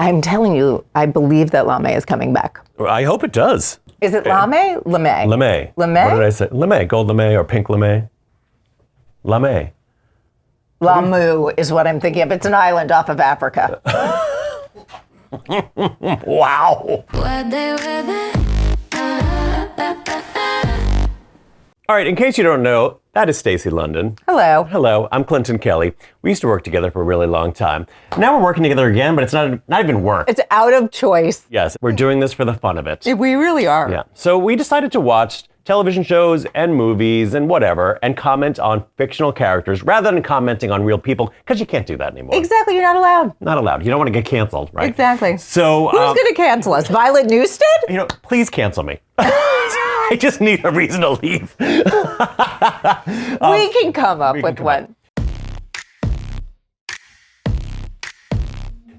I'm telling you, I believe that lamé is coming back. I hope it does. Is it lamé? Lamé. Lamé. Lamé? What did I say? Lamé, gold lamé or pink lamé? Lamé. Lamu is what I'm thinking of. It's an island off of Africa. Wow. All right, in case you don't know, that is Stacy London. Hello. Hello, I'm Clinton Kelly. We used to work together for a really long time. Now we're working together again, but it's not even work. It's out of choice. Yes, we're doing this for the fun of it. We really are. Yeah. So we decided to watch television shows and movies and whatever and comment on fictional characters rather than commenting on real people, because you can't do that anymore. Exactly, you're not allowed. Not allowed. You don't want to get canceled, right? Exactly. So who's going to cancel us? Violet Newstead? Please cancel me. I just need a reason to leave. We can come up with one.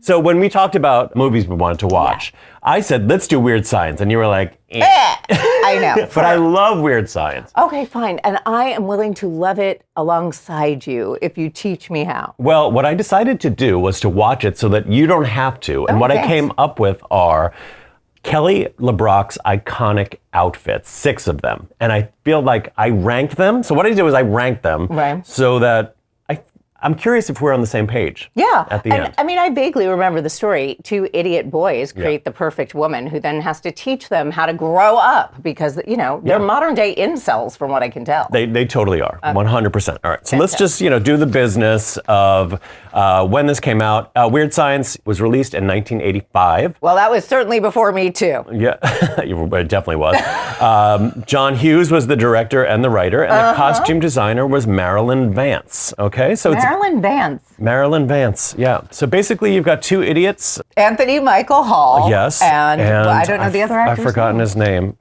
So when we talked about movies we wanted to watch, I said, let's do Weird Science. And you were like, I know. But I love Weird Science. Okay, fine. And I am willing to love it alongside you if you teach me how. Well, what I decided to do was to watch it so that you don't have to. And what I came up with are Kelly LeBrock's iconic outfits, 6 of them. And I feel like I ranked them. So what I did was I ranked them so that I'm curious if we're on the same page. Yeah. At the end. I mean, I vaguely remember the story. 2 idiot boys create the perfect woman who then has to teach them how to grow up because, they're modern day incels from what I can tell. They totally are, 100%. All right, so let's just, do the business of when this came out. Weird Science was released in 1985. Well, that was certainly before me too. Yeah, it definitely was. John Hughes was the director and the writer, and the costume designer was Marilyn Vance. Okay, so Marilyn Vance, yeah. So basically, you've got 2 idiots. Anthony Michael Hall. Yes. And I don't know the other actor's I've forgotten his name.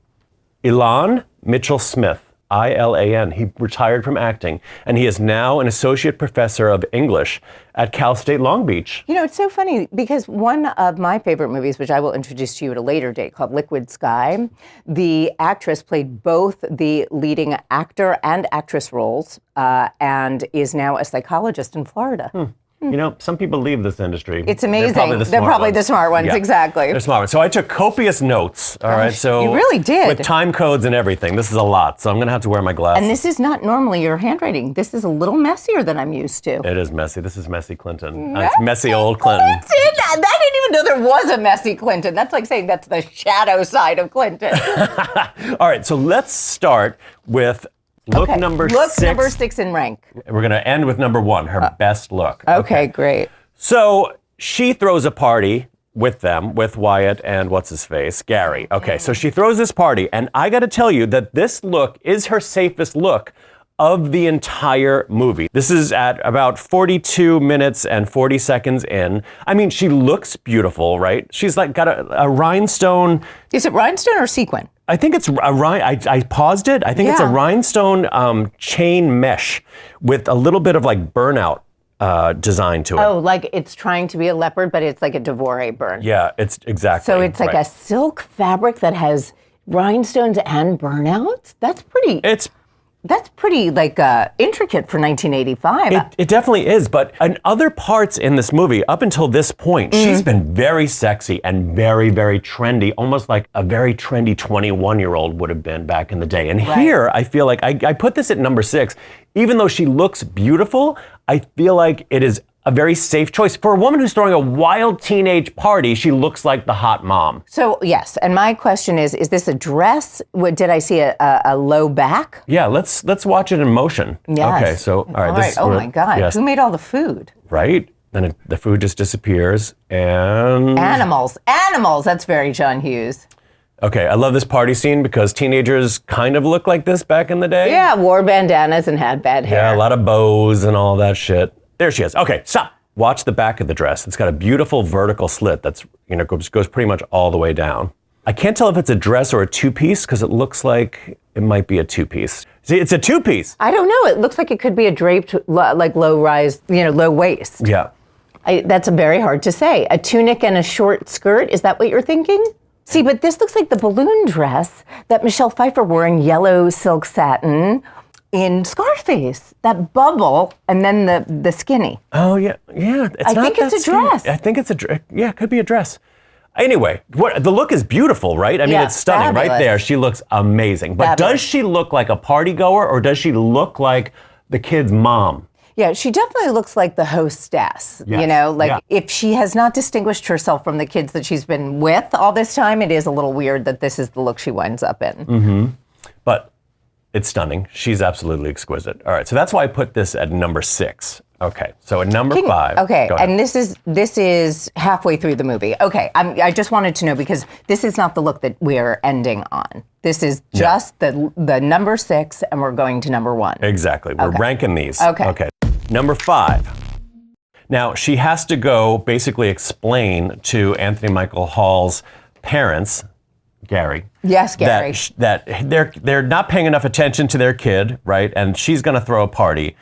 Ilan Mitchell Smith. Ilan. He retired from acting, and he is now an associate professor of English at Cal State Long Beach. It's so funny because one of my favorite movies, which I will introduce to you at a later date, called Liquid Sky, the actress played both the leading actor and actress roles and is now a psychologist in Florida. Some people leave this industry. It's amazing. They're probably the smart ones, exactly. They're smart ones. So I took copious notes, all right? So you really did. With time codes and everything. This is a lot, so I'm going to have to wear my glasses. And this is not normally your handwriting. This is a little messier than I'm used to. It is messy. This is messy Clinton. It's messy old Clinton. I didn't even know there was a messy Clinton. That's like saying that's the shadow side of Clinton. All right, so let's start with look number 6. Look number 6 in rank. We're going to end with number 1, her best look. Okay, great. So she throws a party with them, with Wyatt and what's-his-face, Gary. Okay, so she throws this party, and I got to tell you that this look is her safest look of the entire movie. This is at about 42 minutes and 40 seconds in. I mean, she looks beautiful, right? She's like got a rhinestone. Is it rhinestone or sequin? I think it's I paused it. I think it's a rhinestone chain mesh with a little bit of like burnout design to it. Oh, like it's trying to be a leopard, but it's like a Devore burn. Yeah, it's exactly. So it's like a silk fabric that has rhinestones and burnouts? That's pretty like intricate for 1985. It definitely is, but in other parts in this movie, up until this point, she's been very sexy and very, very trendy, almost like a very trendy 21-year-old would have been back in the day. And here, I feel like, I put this at number 6, even though she looks beautiful, I feel like it is a very safe choice. For a woman who's throwing a wild teenage party, she looks like the hot mom. So, yes, and my question is this a dress? Did I see a low back? Yeah, let's watch it in motion. Yes. Okay, so, all right. Oh my God, Who made all the food? Right? Then the food just disappears, and... Animals, that's very John Hughes. Okay, I love this party scene because teenagers kind of look like this back in the day. Yeah, wore bandanas and had bad hair. Yeah, a lot of bows and all that shit. There she is. Okay, stop. Watch the back of the dress. It's got a beautiful vertical slit that's, goes pretty much all the way down. I can't tell if it's a dress or a 2-piece because it looks like it might be a 2-piece. See, it's a 2-piece. I don't know. It looks like it could be a draped, like low-rise, low waist. Yeah. That's very hard to say. A tunic and a short skirt, is that what you're thinking? See, but this looks like the balloon dress that Michelle Pfeiffer wore in yellow silk satin in Scarface. That bubble and then the skinny. Oh yeah. It's I not think that it's a skinny. dress. I think it's a dress. Yeah, it could be a dress. Anyway, the look is beautiful, right? I mean, Yeah, it's stunning right fabulous. there. She looks amazing. But Fabulous. does she look like a party goer or does she look like the kid's mom? Yeah, she definitely looks like the hostess, Yes. you know, like Yeah. if she has not distinguished herself from the kids that she's been with all this time, it is a little weird that this is the look she winds up in. But it's stunning. She's absolutely exquisite. All right, so that's why I put this at number 6. Okay, so at number 5. Okay, go ahead. and this is halfway through the movie. Okay, I just wanted to know because this is not the look that we're ending on. This is just the number 6, and we're going to number 1. Exactly. We're ranking these. Okay. Number 5. Now, she has to go basically explain to Anthony Michael Hall's parents, Gary. Yes, Gary. That they're not paying enough attention to their kid, right? And she's going to throw a party,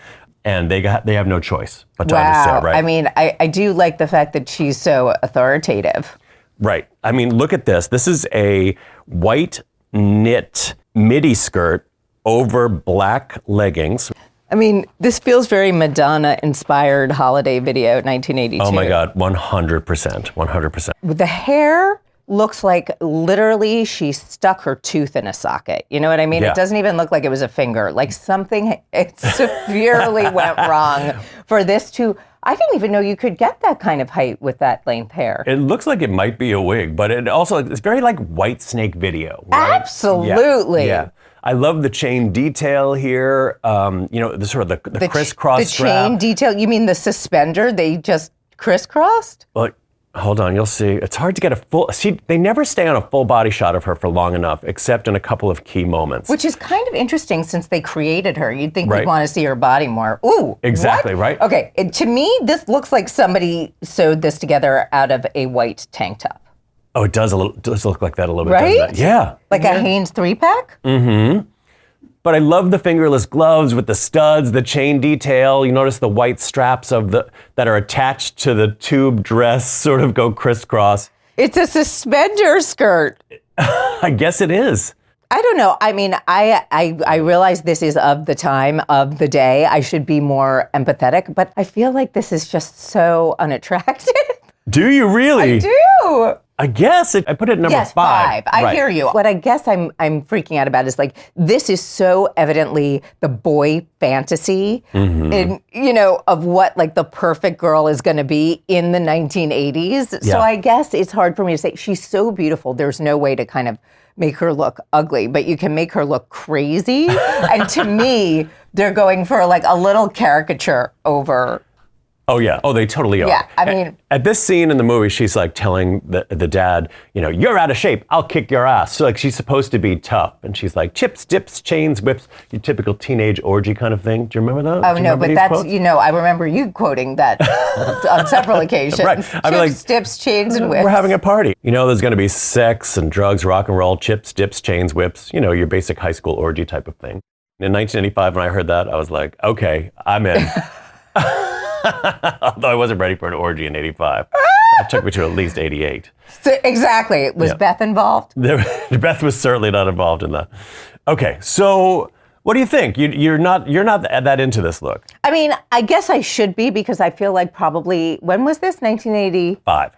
and they have no choice but to understand, right? I mean, I do like the fact that she's so authoritative. Right. I mean, look at this. This is a white knit midi skirt over black leggings. I mean, this feels very Madonna-inspired holiday video, 1982. Oh my God, 100%, 100%. The hair looks like literally she stuck her tooth in a socket. You know what I mean? Yeah. It doesn't even look like it was a finger. Like something it severely went wrong for this to. I didn't even know you could get that kind of height with that length hair. It looks like it might be a wig, but it also, it's very like White Snake video, right? Absolutely. Yeah. I love the chain detail here. You know, the sort of the crisscross The strap. chain detail, you mean the suspender? They just crisscrossed? Well, hold on, you'll see. It's hard to get a full, they never stay on a full body shot of her for long enough, except in a couple of key moments. Which is kind of interesting since they created her. You'd think Right. we'd want to see her body more. Ooh. Exactly, what? right? Okay, to me, this looks like somebody sewed this together out of a white tank top. Oh, it does look like that a little bit, Right? doesn't it? Yeah. Like a Hanes 3-pack? But I love the fingerless gloves with the studs, the chain detail. You notice the white straps that are attached to the tube dress sort of go crisscross. It's a suspender skirt. I guess it is. I don't know. I mean, I realize this is of the time, of the day. I should be more empathetic, but I feel like this is just so unattractive. Do you really? I do. I guess I put it at number Yes, 5. I Right. hear you. What I guess I'm freaking out about is like this is so evidently the boy fantasy, in, you know, of what like the perfect girl is going to be in the 1980s. Yeah. So I guess it's hard for me to say she's so beautiful. There's no way to kind of make her look ugly, but you can make her look crazy. And to me, they're going for like a little caricature over. Oh yeah. Oh, they totally are. Yeah, I mean- at this scene in the movie, she's like telling the dad, you know, you're out of shape. I'll kick your ass. So like she's supposed to be tough, and she's like chips, dips, chains, whips. Your typical teenage orgy kind of thing. Do you remember that? Oh Do you no, remember but these that's quotes? you know I remember you quoting that on several occasions. Right. I'd be like, Chips, dips, chains, and whips. We're having a party. You know, there's going to be sex and drugs, rock and roll, chips, dips, chains, whips. You know, your basic high school orgy type of thing. In 1985, when I heard that, I was like, okay, I'm in. Although I wasn't ready for an orgy in 85. It took me to at least 88. So, exactly. Was Beth involved? Beth was certainly not involved in that. Okay, so what do you think? You're not that into this look. I mean, I guess I should be because I feel like probably when was this? 1980. 5.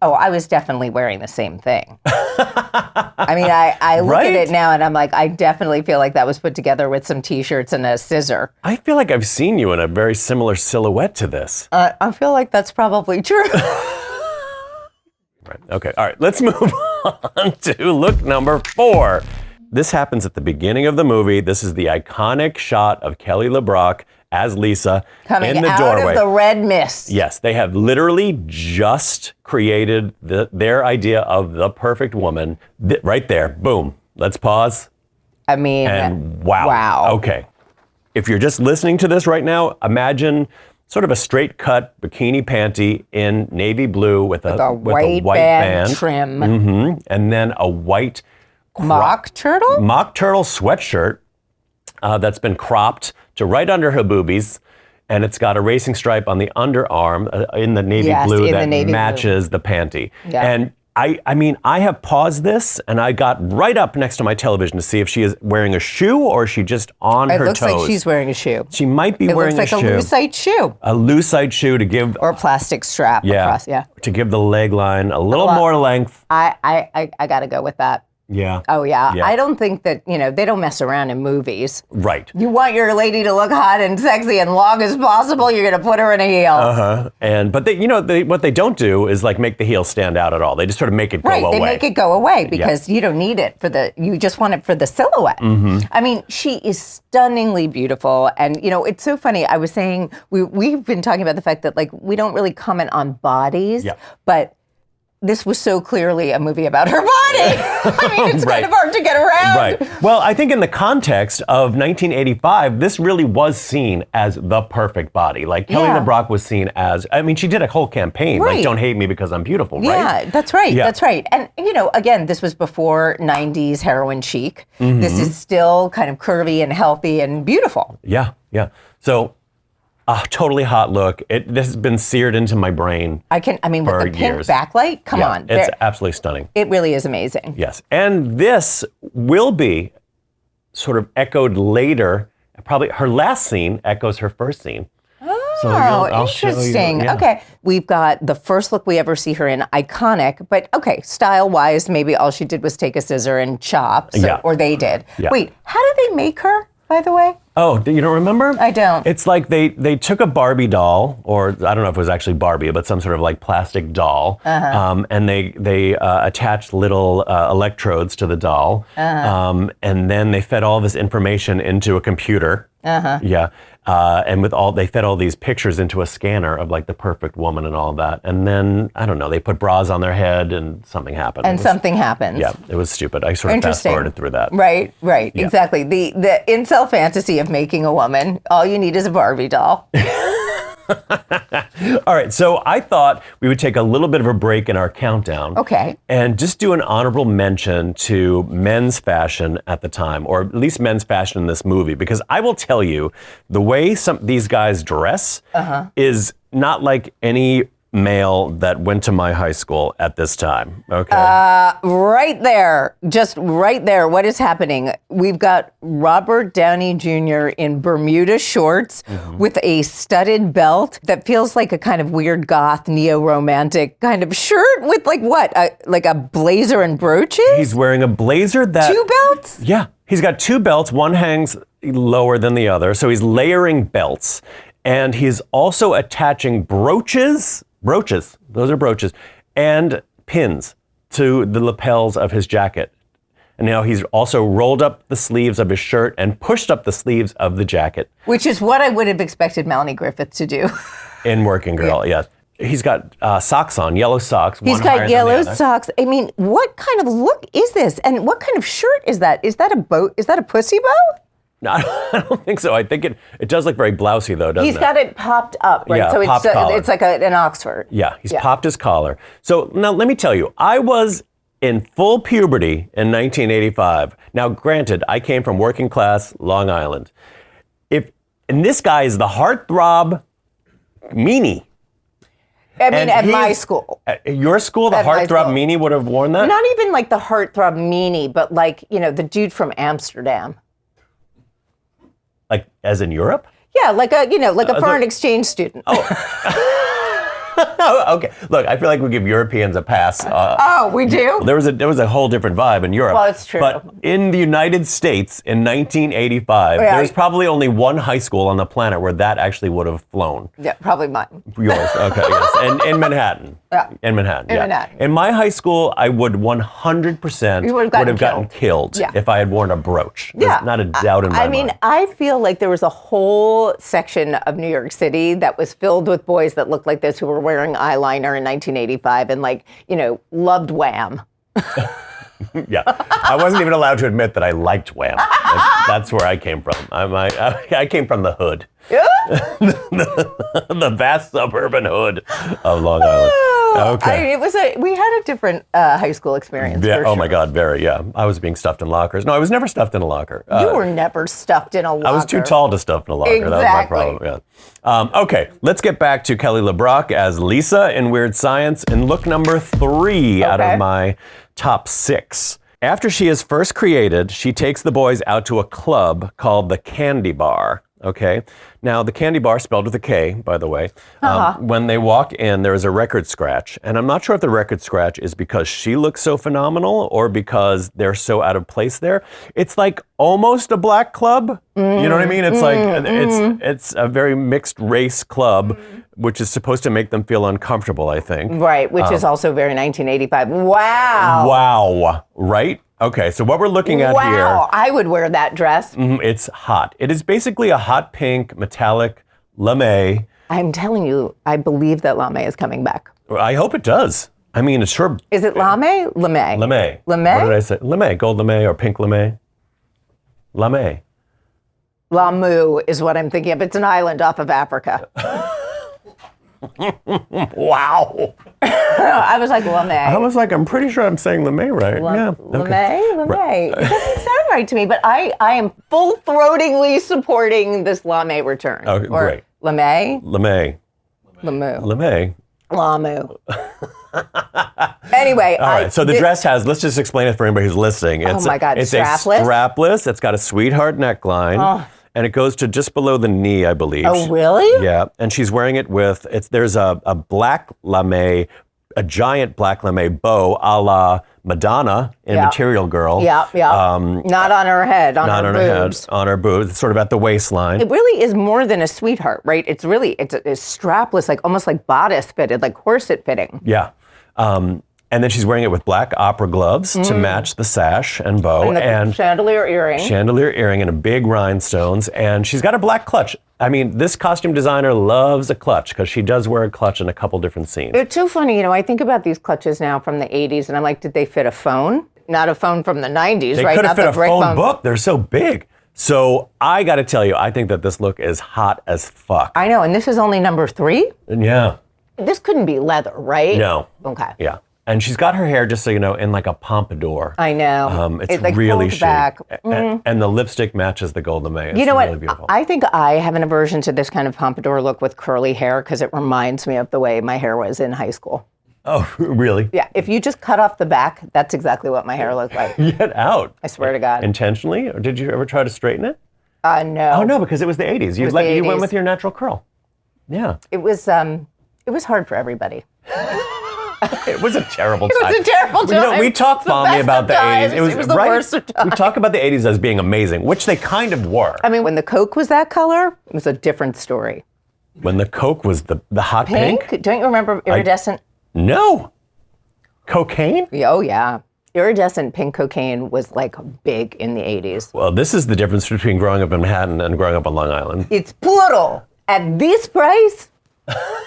Oh, I was definitely wearing the same thing. I mean, I look Right? at it now and I'm like, I definitely feel like that was put together with some t-shirts and a scissor. I feel like I've seen you in a very similar silhouette to this. I feel like that's probably true. Right. Okay. All right. Let's move on to look number 4. This happens at the beginning of the movie. This is the iconic shot of Kelly LeBrock as Lisa Coming in the out doorway. of the red mist. Yes, they have literally just created their idea of the perfect woman. Right there. Boom. Let's pause. I mean, And wow. Wow. Okay. If you're just listening to this right now, imagine sort of a straight cut bikini panty in navy blue with a white white band band. trim. And then a white Mock turtle? mock turtle sweatshirt that's been cropped to right under her boobies. And it's got a racing stripe on the underarm in the navy Yes, blue in the that navy blue. matches the panty. Yeah. And I mean, I have paused this and I got right up next to my television to see if she is wearing a shoe or is she just on her toes. It looks like she's wearing a shoe. She might be wearing a shoe. It looks like a lucite shoe. A lucite shoe to give... Or a plastic strap across, to give the leg line a little more length. I got to go with that. Yeah. Oh, yeah. I don't think that, they don't mess around in movies. Right. You want your lady to look hot and sexy and long as possible, you're going to put her in a heel. Uh-huh. But what they don't do is like make the heel stand out at all. They just sort of make it go away. Right, they make it go away because you don't need it you just want it for the silhouette. Mm-hmm. I mean, she is stunningly beautiful. And, it's so funny. I was saying, we've been talking about the fact that, like, we don't really comment on bodies, but this was so clearly a movie about her body. I mean, it's kind of hard to get around. Right. Well, I think in the context of 1985, this really was seen as the perfect body. Like Kelly LeBrock was seen as, I mean, she did a whole campaign, like Don't Hate Me Because I'm Beautiful, right? Yeah, that's right. Yeah. That's right. And, again, this was before 90s heroin chic. Mm-hmm. This is still kind of curvy and healthy and beautiful. Yeah, yeah. So, totally hot look. This has been seared into my brain. With the pink backlight, come on. It's absolutely stunning. It really is amazing. Yes. And this will be sort of echoed later. Probably her last scene echoes her first scene. Oh, interesting. Yeah. Okay. We've got the first look we ever see her in, iconic, but okay, style-wise, maybe all she did was take a scissor and chop, or they did. Yeah. Wait, how did they make her, by the way? Oh, you don't remember? I don't. It's like they took a Barbie doll, or I don't know if it was actually Barbie, but some sort of like plastic doll, and they attached little electrodes to the doll, and then they fed all this information into a computer. Yeah. And they fed all these pictures into a scanner of like the perfect woman and all of that. And then, I don't know, they put bras on their head and something happened. And something happened. Yeah, it was stupid. I sort of fast forwarded through that. Right, exactly. The incel fantasy of making a woman, all you need is a Barbie doll. All right, so I thought we would take a little bit of a break in our countdown. Okay. And just do an honorable mention to men's fashion at the time, or at least men's fashion in this movie, because I will tell you, the way these guys dress is not like any male that went to my high school at this time, okay? Right there, just right there, what is happening? We've got Robert Downey Jr. in Bermuda shorts with a studded belt that feels like a kind of weird goth, neo-romantic kind of shirt with like what? Like a blazer and brooches? He's wearing a blazer that... 2 belts? Yeah, he's got 2 belts, one hangs lower than the other, so he's layering belts. And he's also attaching brooches, those are brooches, and pins to the lapels of his jacket. And now he's also rolled up the sleeves of his shirt and pushed up the sleeves of the jacket. Which is what I would have expected Melanie Griffith to do. In Working Girl, yes. He's got socks on, yellow socks. He's got yellow socks. I mean, what kind of look is this? And what kind of shirt is that? Is that a pussy bow? No, I don't think so. I think it does look very blousy, though, doesn't it? He's got it popped up, right? Yeah, so it's like an Oxford. Yeah, he's popped his collar. So now let me tell you, I was in full puberty in 1985. Now, granted, I came from working class Long Island. And this guy is the heartthrob meanie. I mean, at my school. At your school, the heartthrob meanie would have worn that? Not even like the heartthrob meanie, but like, the dude from Amsterdam. Like, as in Europe? Yeah, like a foreign exchange student. Oh, okay. Look, I feel like we give Europeans a pass. We do? There was a whole different vibe in Europe. Well, it's true. But in the United States in 1985, there's probably only one high school on the planet where that actually would have flown. Yeah, probably mine. Yours, okay, yes. And in Manhattan. Yeah. In Manhattan, in Manhattan. In my high school, I would 100% have gotten killed if I had worn a brooch. There's not a doubt in my mind. I feel like there was a whole section of New York City that was filled with boys that looked like this who were wearing eyeliner in 1985 and loved Wham. Yeah, I wasn't even allowed to admit that I liked Wham. That's where I came from. I came from the hood. The vast suburban hood of Long Island. Okay. We had a different high school experience. Yeah. For Oh sure. my God. Very. Yeah. I was being stuffed in lockers. No, I was never stuffed in a locker. You were never stuffed in a locker. I was too tall to stuff in a locker. That was my problem. Yeah. Okay. Let's get back to Kelly LeBrock as Lisa in Weird Science in look number 3 out of my top 6. After she is first created, she takes the boys out to a club called the Candy Bar. Okay. Now, the Candy Bar, spelled with a K, by the way. When they walk in, there is a record scratch. And I'm not sure if the record scratch is because she looks so phenomenal or because they're so out of place there. It's like almost a black club. You know what I mean? It's like, it's a very mixed race club, which is supposed to make them feel uncomfortable, I think. Right, which is also very 1985. Wow. Wow. Right? Okay, so what we're looking at here. Wow, I would wear that dress. It's hot. It is basically a hot pink metallic lamé. I'm telling you, I believe that lamé is coming back. I hope it does. I mean, it's sure. Is it lamé? Lamé. Lamé. Lamé? What did I say? Lamé, gold lamé or pink lamé? Lamé. Lamu is what I'm thinking of. It's an island off of Africa. Wow. I was like, lamé. I was like, I'm pretty sure I'm saying lamé right. Yeah. Lamé? It doesn't sound right to me, but I am full-throatingly supporting this lamé return. Okay, great. Lamé? Lamé. Lamu. Lamé. Lamu. Anyway, all right. So the dress has. Let's just explain it for anybody who's listening. It's, oh my God, it's strapless. a strapless. It's got a sweetheart neckline, and it goes to just below the knee, I believe. Oh, really? Yeah, and she's wearing it with. There's a black lamé, a giant black lamé bow, a la Madonna in Material Girl. Yeah. Not on her head, on Not her on boobs. her head, on her boobs. It's sort of at the waistline. It really is more than a sweetheart, right? It's strapless, like almost like bodice fitted, like corset fitting. Yeah. And then she's wearing it with black opera gloves to match the sash and bow. And chandelier earring. Chandelier earring and a big rhinestones. And she's got a black clutch. I mean, this costume designer loves a clutch because she does wear a clutch in a couple different scenes. It's so funny, I think about these clutches now from the 80s, and I'm like, did they fit a phone? Not a phone from the 90s, They right? could Not have fit the a brick phone book. They're so big. So I got to tell you, I think that this look is hot as fuck. I know, and this is only number 3? And yeah. This couldn't be leather, right? No. Okay. Yeah. And she's got her hair, just so you know, in like a pompadour. I know. It's like really pulled chic. back. And the lipstick matches the gold lame. It's You know really what? beautiful. I think I have an aversion to this kind of pompadour look with curly hair because it reminds me of the way my hair was in high school. Oh, really? Yeah, if you just cut off the back, that's exactly what my hair looked like. Get out. I swear to God. Intentionally? Or did you ever try to straighten it? No. Oh, no, because it was the 80s. You was the went 80s. with your natural curl. Yeah. It was hard for everybody. It was a terrible time. It was a terrible time. We talk The fondly best about of the times. 80s. It was the right? worst of times. We talk about the 80s as being amazing, which they kind of were. I mean, when the Coke was that color, it was a different story. When the Coke was the hot pink? Don't you remember iridescent? No. Cocaine? Oh, yeah. Iridescent pink cocaine was like big in the 80s. Well, this is the difference between growing up in Manhattan and growing up on Long Island. It's brutal. At this price,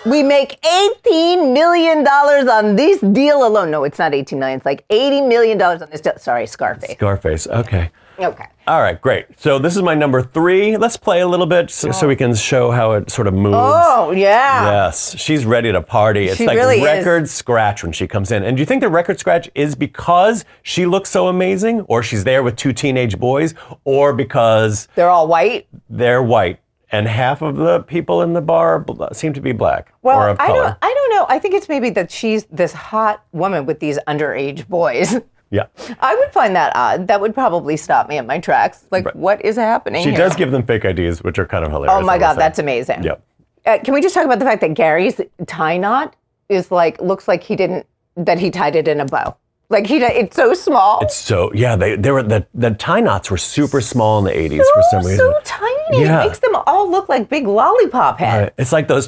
we make $18 million on this deal alone. No, it's not 18 million. It's like $80 million on this deal. Sorry, Scarface. Scarface, okay. Okay. All right, great. So this is my number 3. Let's play a little bit so we can show how it sort of moves. Oh, yeah. Yes, she's ready to party. It's She like really is. record scratch when she comes in. And do you think the record scratch is because she looks so amazing, or she's there with 2 teenage boys, or because They're all white? they're white and half of the people in the bar seem to be black or of color? I don't know. I think it's maybe that she's this hot woman with these underage boys. Yeah. I would find that odd. That would probably stop me in my tracks. Like, what is happening She here? does give them fake IDs, which are kind of hilarious. Oh my I will God, say. that's amazing. Yep. Can we just talk about the fact that Gary's tie knot is like, looks like he tied it in a bow. Like it's so small. It's so, yeah, they were, the tie knots were super small in the 80s for some reason. So tiny. Yeah. It makes them all look like big lollipop heads. Right. It's like those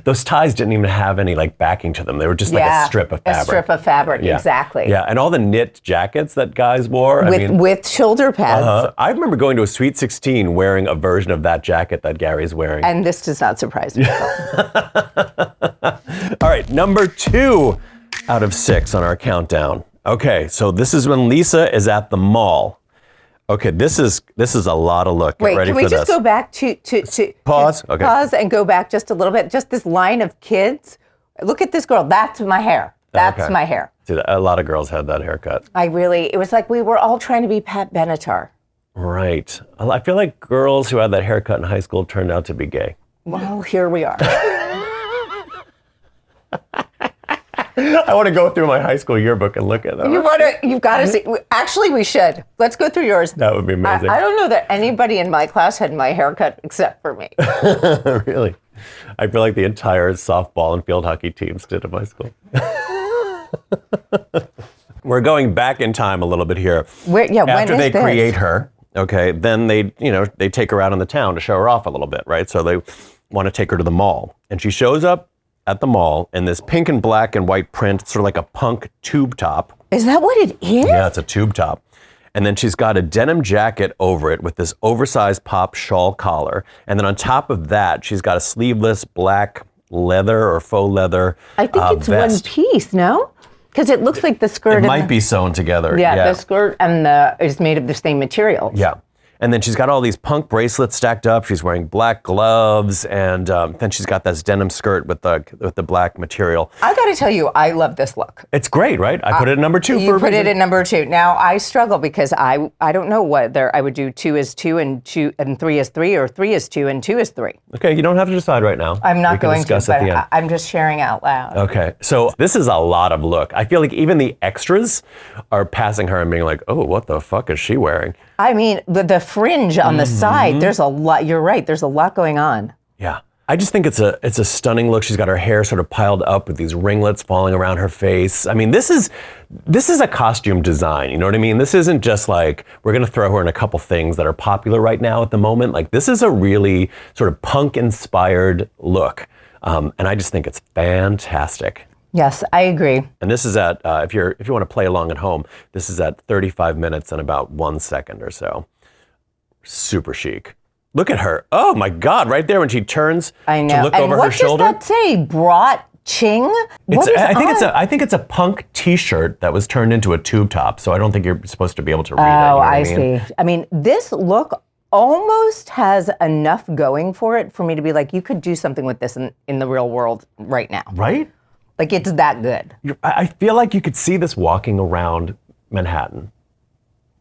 those ties didn't even have any like backing to them. They were just like a strip of fabric. A strip of fabric, Yeah. exactly. Yeah, and all the knit jackets that guys wore. With shoulder pads. I remember going to a Sweet 16 wearing a version of that jacket that Gary's wearing. And this does not surprise me. All right, number 2 out of 6 on our countdown. Okay, so this is when Lisa is at the mall. Okay, this is a lot of look. Get Wait, ready can we for just this. go back to Pause? Okay. Pause and go back just a little bit. Just this line of kids Look at this girl. That's my hair. That's Okay. my hair. See, a lot of girls had that haircut. It was like we were all trying to be Pat Benatar. Right. I feel like girls who had that haircut in high school turned out to be gay. Well, here we are. I want to go through my high school yearbook and look at them. You've got to see. Actually, we should. Let's go through yours. That would be amazing. I don't know that anybody in my class had my haircut except for me. Really? I feel like the entire softball and field hockey teams did at my school. We're going back in time a little bit here. When After is they this? create her, okay, then they take her out in the town to show her off a little bit, right? So they want to take her to the mall. And she shows up at the mall in this pink and black and white print, sort of like a punk tube top. Is that what it is? Yeah, it's a tube top. And then she's got a denim jacket over it with this oversized pop shawl collar. And then on top of that, she's got a sleeveless black leather or faux leather I think it's vest. one piece, no? Because it looks like the skirt. It might be sewn together. Yeah, the skirt and is made of the same material. Yeah. And then she's got all these punk bracelets stacked up. She's wearing black gloves, and then she's got this denim skirt with the black material. I got to tell you, I love this look. It's great, right? I put it at number 2 You put it at number 2. Now I struggle because I don't know whether I would do 2 is 2 and 3 is 3 or 3 is 2 and 2 is 3. Okay, you don't have to decide right now. I'm not We can going to, discuss at the but end. I'm just sharing out loud. Okay, so this is a lot of look. I feel like even the extras are passing her and being like, oh, what the fuck is she wearing? I mean, the fringe on the side, there's a lot. You're right. There's a lot going on. Yeah. I just think it's a stunning look. She's got her hair sort of piled up with these ringlets falling around her face. I mean, this is a costume design, you know what I mean? This isn't just like, we're gonna throw her in a couple things that are popular right now at the moment. Like, this is a really sort of punk-inspired look. And I just think it's fantastic. Yes, I agree. And this is at, if you want to play along at home, this is at 35 minutes and about 1 second or so. Super chic. Look at her. Oh my God, right there when she turns I know. to look and over what her shoulder. does that say? Brought Ching? I think it's a punk T-shirt that was turned into a tube top. So I don't think you're supposed to be able to read it. Oh, You know what I mean? see. I mean, this look almost has enough going for it for me to be like, you could do something with this in the real world right now. Right? Like, it's that good. I feel like you could see this walking around Manhattan,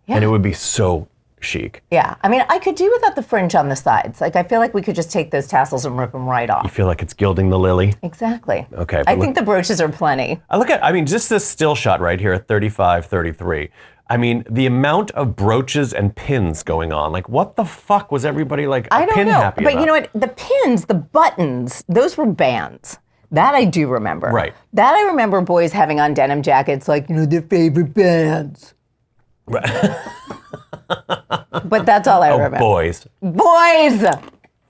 and it would be so chic. Yeah. I mean, I could do without the fringe on the sides. Like, I feel like we could just take those tassels and rip them right You off. feel like it's gilding the lily. Exactly. Okay, I but think the brooches are plenty. I mean, just this still shot right here at 35, 33. I mean, the amount of brooches and pins going on. Like, what the fuck was everybody like I don't pin know. happy But about? you know what? The pins, the buttons, those were bands. That I do remember. Right. That I remember boys having on denim jackets, like, their favorite bands. But that's all I remember. Boys. Boys!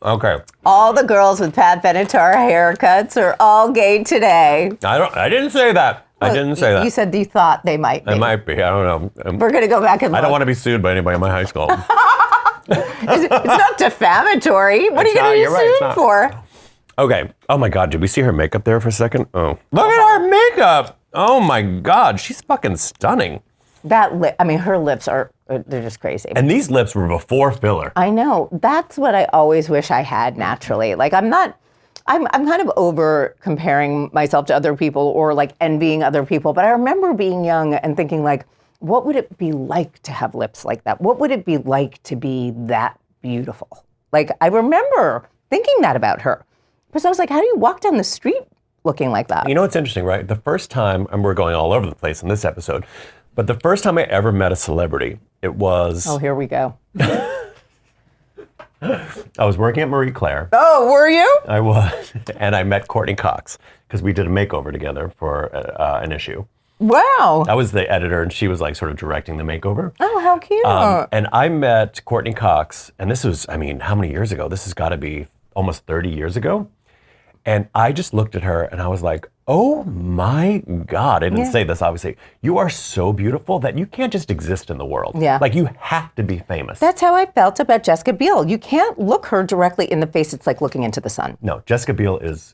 Okay. All the girls with Pat Benatar haircuts are all gay today. I didn't say that. I didn't say that. You said you thought they might be. It might be. I don't know. We're going to go back and look. I don't want to be sued by anybody in my high school. It's not defamatory. What are you It's not. going to You're be right, it's sued not. for? Okay. Oh my God. Did we see her makeup there for a second? Oh. Look at her makeup. Oh my God. She's fucking stunning. Her lips are, they're just crazy. And these lips were before filler. I know. That's what I always wish I had naturally. Like, I'm kind of over comparing myself to other people or like envying other people. But I remember being young and thinking like, what would it be like to have lips like that? What would it be like to be that beautiful? Like, I remember thinking that about her. Because I was like, how do you walk down the street looking like that? You know what's interesting, right? The first time, and we're going all over the place in this episode, but the first time I ever met a celebrity, it was... Oh, here we go. I was working at Marie Claire. Oh, were you? I was. And I met Courtney Cox because we did a makeover together for an issue. Wow. I was the editor and she was like sort of directing the makeover. Oh, how cute. And I met Courtney Cox, and this was, I mean, how many years ago? This has got to be almost 30 years ago. And I just looked at her and I was like, oh my God. I didn't say this, obviously. You are so beautiful that you can't just exist in the world. Yeah. Like, you have to be famous. That's how I felt about Jessica Biel. You can't look her directly in the face. It's like looking into the sun. No, Jessica Biel is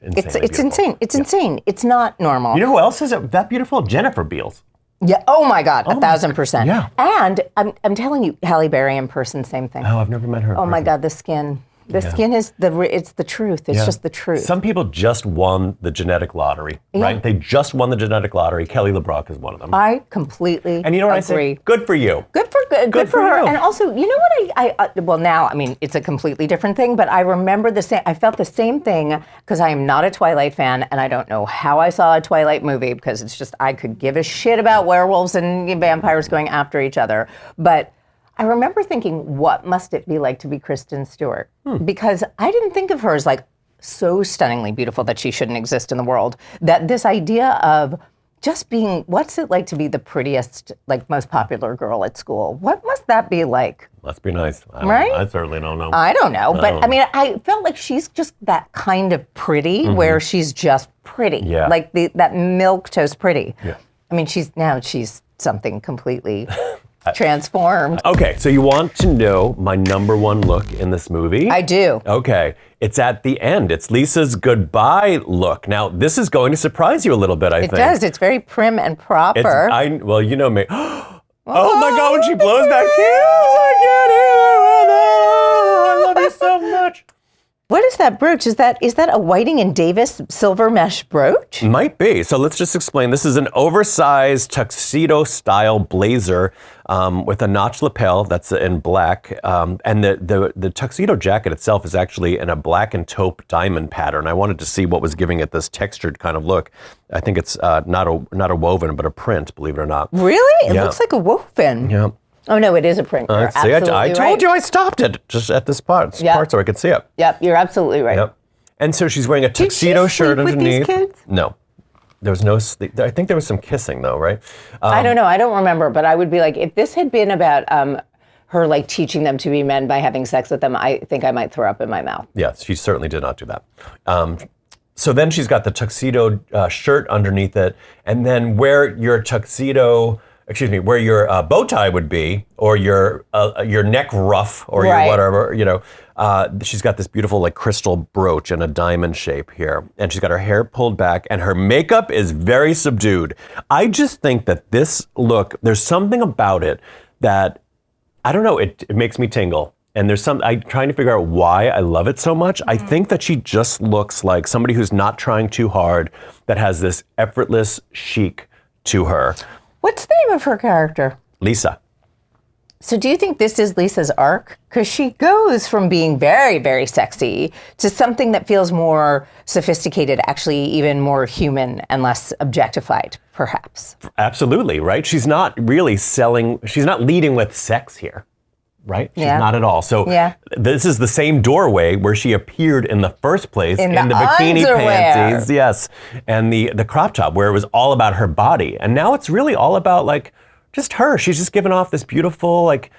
insanely It's beautiful. insane. It's insane. It's not normal. You know who else is that beautiful? Jennifer Beals. Yeah. Oh my God. 1,000%. Yeah. And I'm telling you, Halle Berry in person, same thing. Oh, I've never met her. in Oh my person. God, the skin. The skin is it's the truth. It's just the truth. Some people just won the genetic lottery, right? They just won the genetic lottery. Kelly LeBrock is one of them. I completely And you know what agree. I say? Good for you. Good for her. you. And also, you know what well, now, I mean, it's a completely different thing, but I remember I felt the same thing because I am not a Twilight fan, and I don't know how I saw a Twilight movie because it's just, I could give a shit about werewolves and vampires going after each other. But I remember thinking, what must it be like to be Kristen Stewart? Because I didn't think of her as like so stunningly beautiful that she shouldn't exist in the world. That this idea of just being, what's it like to be the prettiest, like most popular girl at school? What must that be like? Must be nice. Right? I certainly don't know. I don't know, but I mean, I felt like she's just that kind of pretty where she's just pretty. Yeah. Like that milquetoast pretty. Yeah. I mean, she's something completely transformed. Okay, so you want to know my number one look in this movie? I do. Okay, it's at the end. It's Lisa's goodbye look. Now, this is going to surprise you a little bit, I think. It does. It's very prim and proper. Well, you know me. Oh my God, when she blows that kiss, I can't hear it. I love you so much. What is that brooch? Is that a Whiting and Davis silver mesh brooch? Might be. So let's just explain. This is an oversized tuxedo-style blazer with a notch lapel that's in black. And the tuxedo jacket itself is actually in a black and taupe diamond pattern. I wanted to see what was giving it this textured kind of look. I think it's not a woven, but a print, believe it or not. Really? It looks like a woven. Yeah. Oh, no, it is a print. You're See, absolutely I told right. you I stopped it just at this part so I could see it. Yep, you're absolutely right. Yep. And so she's wearing a tuxedo shirt with underneath. these kids? No. There was no sleep. I think there was some kissing though, right? I don't know. I don't remember, but I would be like, if this had been about her like teaching them to be men by having sex with them, I think I might throw up in my mouth. Yes, she certainly did not do that. So then she's got the tuxedo shirt underneath it, and then where your bow tie would be, or your neck ruff, or your whatever, she's got this beautiful like crystal brooch in a diamond shape here, and she's got her hair pulled back, and her makeup is very subdued. I just think that this look, there's something about it that, I don't know, it makes me tingle. And I'm trying to figure out why I love it so much. I think that she just looks like somebody who's not trying too hard, that has this effortless chic to her. What's the name of her character? Lisa. So do you think this is Lisa's arc? Because she goes from being very, very sexy to something that feels more sophisticated, actually even more human and less objectified, perhaps. Absolutely, right? She's not really she's not leading with sex here, right? She's not at all. So this is the same doorway where she appeared in the first place in the bikini panties, yes, and the crop top, where it was all about her body. And now it's really all about like just her. She's just giving off this beautiful, like,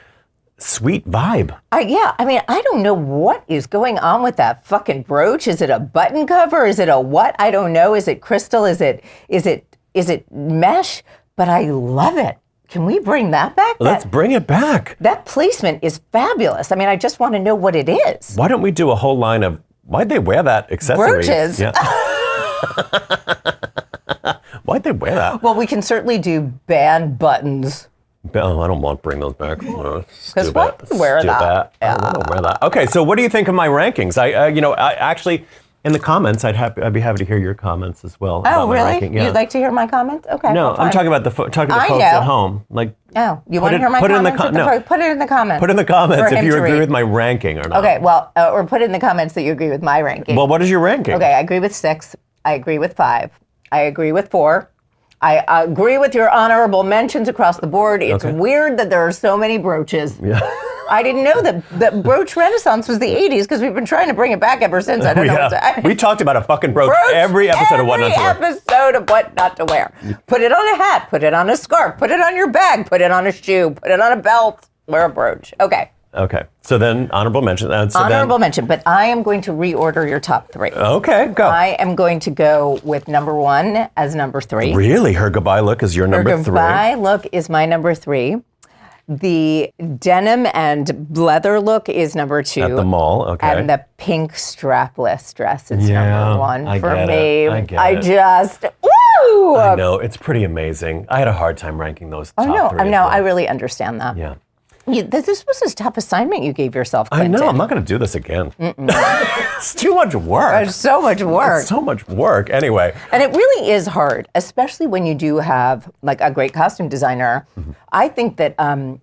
sweet vibe. I mean, I don't know what is going on with that fucking brooch. Is it a button cover? Is it a what? I don't know. Is it crystal? Is it mesh? But I love it. Can we bring that back? Let's bring it back. That placement is fabulous. I mean, I just want to know what it is. Why don't we do a whole line of, why'd they wear that accessory? Brooches. Yeah. Why'd they wear that? Well, we can certainly do band buttons. Oh, I don't want to bring those back. Because why do you wear that? I don't wear that. Okay, so what do you think of my rankings? I actually, in the comments, I'd be happy to hear your comments as well. Oh, about my really? ranking. Yeah. You'd like to hear my comments? Okay. No, well, I'm talking about the folks at home. Like, oh, you want to hear my comments? Put it in the comments. Put in the comments if you agree with my ranking or not. Okay, well, or put it in the comments that you agree with my ranking. Well, what is your ranking? Okay, I agree with 6. I agree with 5. I agree with 4. I agree with your honorable mentions across the board. It's weird that there are so many brooches. Yeah. I didn't know that brooch renaissance was the 80s because we've been trying to bring it back ever since. I don't know what to We talked about a fucking brooch every episode of What Not to Wear. Every episode of What Not to Wear. Put it on a hat, put it on a scarf, put it on your bag, put it on a shoe, put it on a belt, wear a brooch. Okay. Okay. So then honorable mention. Honorable mention, but I am going to reorder your top 3. Okay, go. I am going to go with number 1 as number 3. Really? Her goodbye look is your number 3? Her goodbye look is my number 3. The denim and leather look is number 2. At the mall, okay. And the pink strapless dress is number 1 for me. I get it. Just, woo! I know, it's pretty amazing. I had a hard time ranking those top 3 I know, I really understand that. Yeah. This was a tough assignment you gave yourself, I Clinton. know. I'm not going to do this again. It's too much work. It's so much work. It's so much work. Anyway. And it really is hard, especially when you do have like a great costume designer. I think that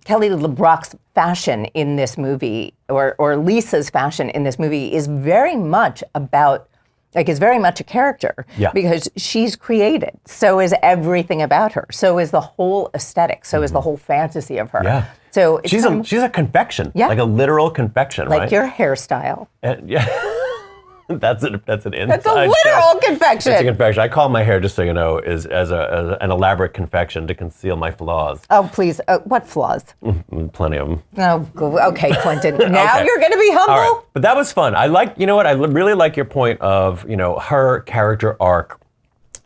Kelly LeBrock's fashion in this movie, or Lisa's fashion in this movie, is very much about, like, is very much a character. Yeah. Because she's created. So is everything about her. So is the whole aesthetic. So is the whole fantasy of her. Yeah. So it's She's a confection. Yeah. Like a literal confection, like right? your hairstyle. And, yeah. That's an inside That's a literal joke. confection. It's a confection. I call my hair, just so you know, is as an elaborate confection to conceal my flaws. Oh, please. What flaws? Plenty of them. Oh, okay, Clinton. Now Okay. you're going to be humble? All right. But that was fun. I like, you know what? I really like your point of, her character arc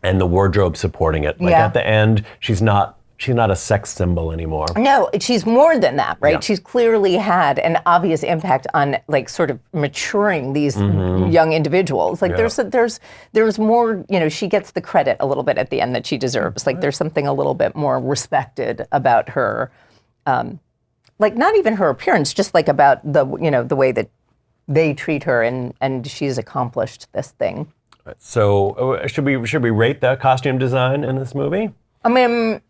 and the wardrobe supporting it. Like Yeah. at the end, she's not a sex symbol anymore. No, she's more than that, right? Yeah. She's clearly had an obvious impact on, like, sort of maturing these young individuals. Like, Yeah. there's more, she gets the credit a little bit at the end that she deserves. Like, there's something a little bit more respected about her, like, not even her appearance, just like about the way that they treat her, and she's accomplished this thing. So should we rate the costume design in this movie? I mean,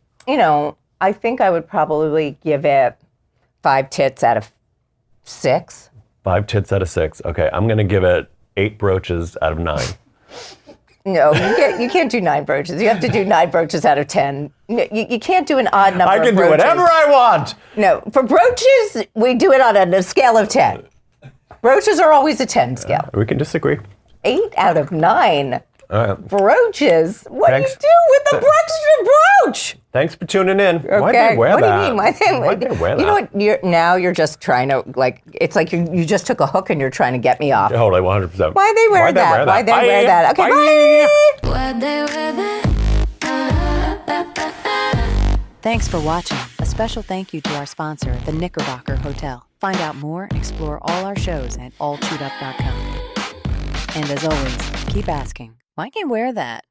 I think I would probably give it 5 tits out of 6. 5 tits out of 6. Okay, I'm gonna give it 8 brooches out of 9. No, you can't do 9 brooches. You have to do 9 brooches out of 10. You can't do an odd number I of can brooches. do whatever I want. No, for brooches, we do it on a scale of 10. Brooches are always a 10 scale. We can disagree. 8 out of 9. All right. Brooches? What Thanks. do you do with the brooch? Thanks for tuning in. Okay. Why'd they wear What that? do you mean? Why'd they wear You know that? what? Now you're just trying to, like, it's like you just took a hook and you're trying to get me off. Hold on, 100%. Why'd they wear that? Why'd they wear that? Okay, bye. Why'd they wear that? Thanks for watching. A special thank you to our sponsor, the Knickerbocker Hotel. Find out more and explore all our shows at allchewedup.com. And as always, keep asking, why can't you wear that?